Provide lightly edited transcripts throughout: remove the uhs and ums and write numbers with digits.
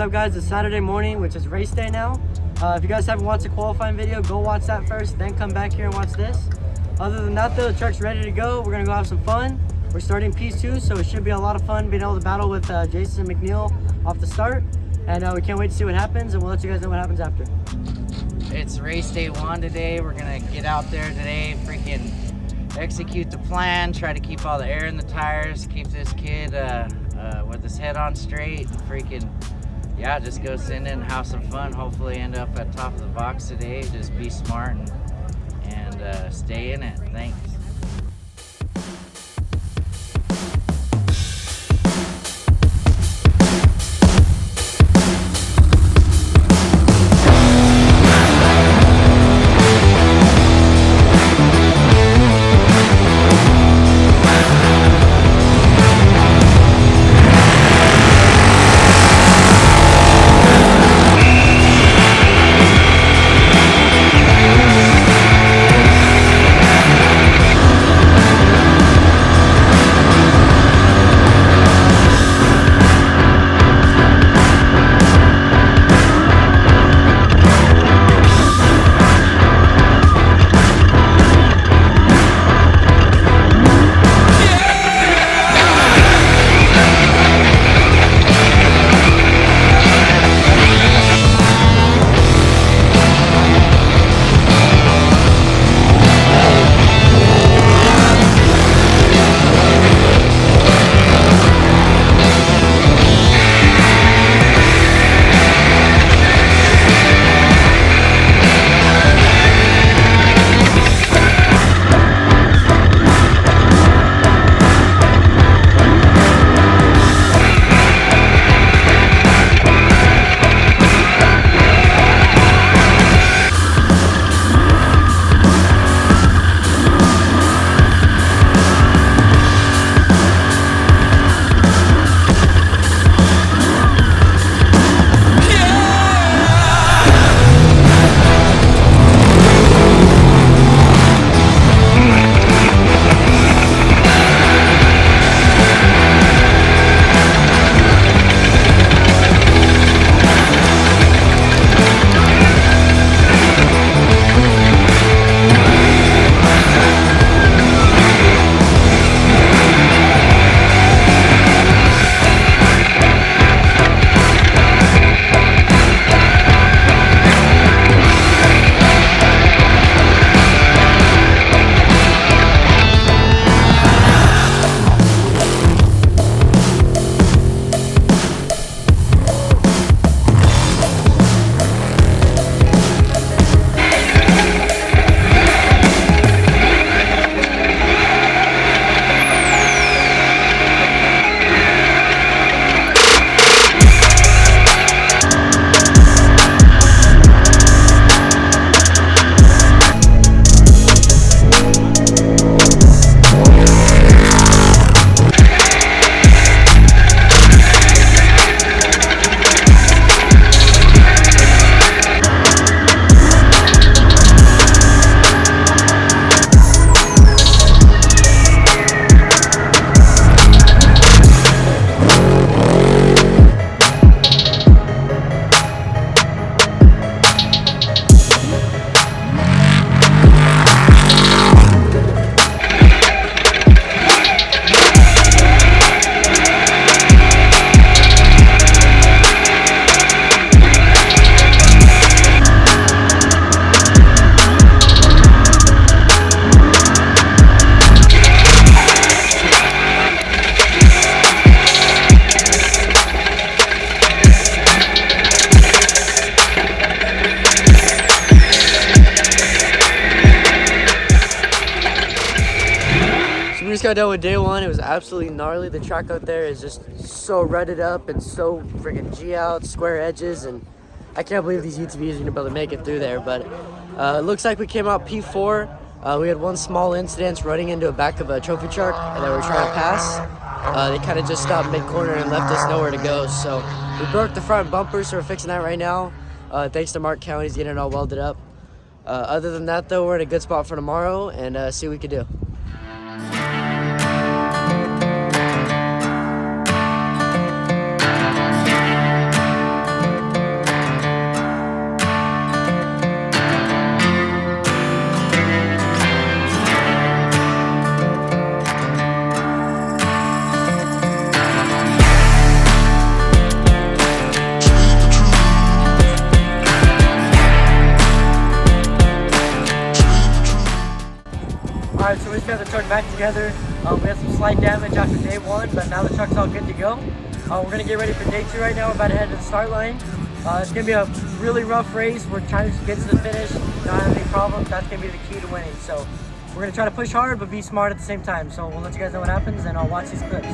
up, guys? It's Saturday morning, which is race day now. If you guys haven't watched the qualifying video, go watch that first, then come back here and watch this. Other than that though, the truck's ready to go. We're gonna go have some fun. We're starting piece 2, so it should be a lot of fun being able to battle with Jason McNeil off the start. And we can't wait to see what happens, and we'll let you guys know what happens after. It's race day 1 today. We're gonna get out there today, freaking execute the plan, try to keep all the air in the tires, keep this kid with his head on straight, and freaking, yeah, just go send in, have some fun, hopefully end up at top of the box today. Just be smart and stay in it. Thanks. We just got done with day 1. It was absolutely gnarly. The track out there is just so rutted up and so freaking G-out, square edges, and I can't believe these UTVs are gonna be able to make it through there. But it looks like we came out P4. We had one small incident running into the back of a trophy truck that we were trying to pass. They kind of just stopped mid-corner and left us nowhere to go. So we broke the front bumper, so we're fixing that right now. Thanks to Mark Cowan, he's getting it all welded up. Other than that, though, we're in a good spot for tomorrow and see what we can do. Alright, so we just got the truck back together. We had some slight damage after day 1, but now the truck's all good to go. We're going to get ready for day 2 right now. We're about to head to the start line. It's going to be a really rough race. We're trying to get to the finish, not have any problems. That's going to be the key to winning. So we're going to try to push hard, but be smart at the same time. So we'll let you guys know what happens, and I'll watch these clips.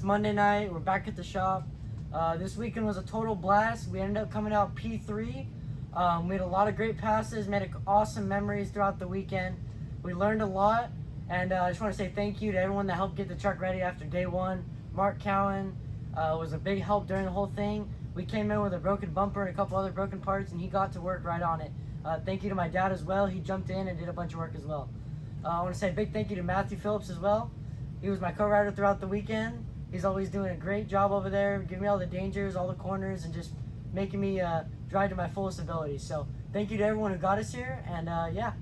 Monday night. We're back at the shop. This weekend was a total blast. We ended up coming out P3. We had a lot of great passes, made awesome memories throughout the weekend. We learned a lot, and I just want to say thank you to everyone that helped get the truck ready after day one. Mark Cowan was a big help during the whole thing. We came in with a broken bumper and a couple other broken parts, and he got to work right on it. Thank you to my dad as well. He jumped in and did a bunch of work as well. I want to say a big thank you to Matthew Phillips as well. He was my co-rider throughout the weekend. He's always doing a great job over there, giving me all the dangers, all the corners, and just making me drive to my fullest ability. So thank you to everyone who got us here, and yeah.